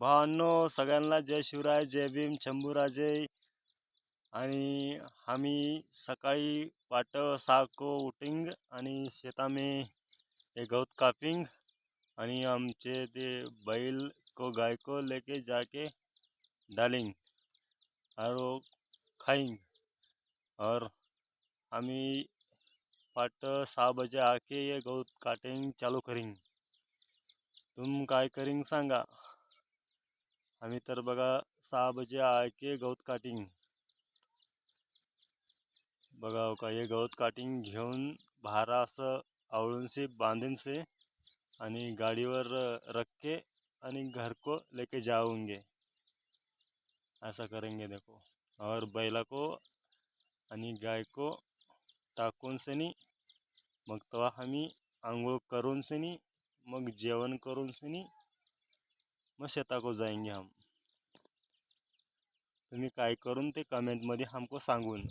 भावांनो, सगळ्यांना जय शिवराय, जय भीम, शंभूराजे. आणि आम्ही सकाळी पाट 6 को उठेंगे आणि शेतामे ये गौत कापिंग आणि आमचे ते बैल को गाय को लेके जाके डालेंगे और वो खाएंगे। और हमें पाट 6 बजे आके ये गौत काटेंगे चालू करेंगे। तुम काय करेंगे सांगा। आम्ही तर बघा 6 बजे आके गवत काटिंग बघा का हे गवत काटिंग घेऊन भारा असं आवळून से बांधून से आणि गाडीवर रख के आणि घर को लेके जाऊंगे, ऐसा करेंगे देखो। और बैला को आणि गाय को टाकून सनी मग तेव्हा आम्ही आंघोळ करून सनी मग जेवण करून सनी मग शेता को जाएंगे हम। तुम्ही काय करून ते कमेंट मध्ये हमको सांगून।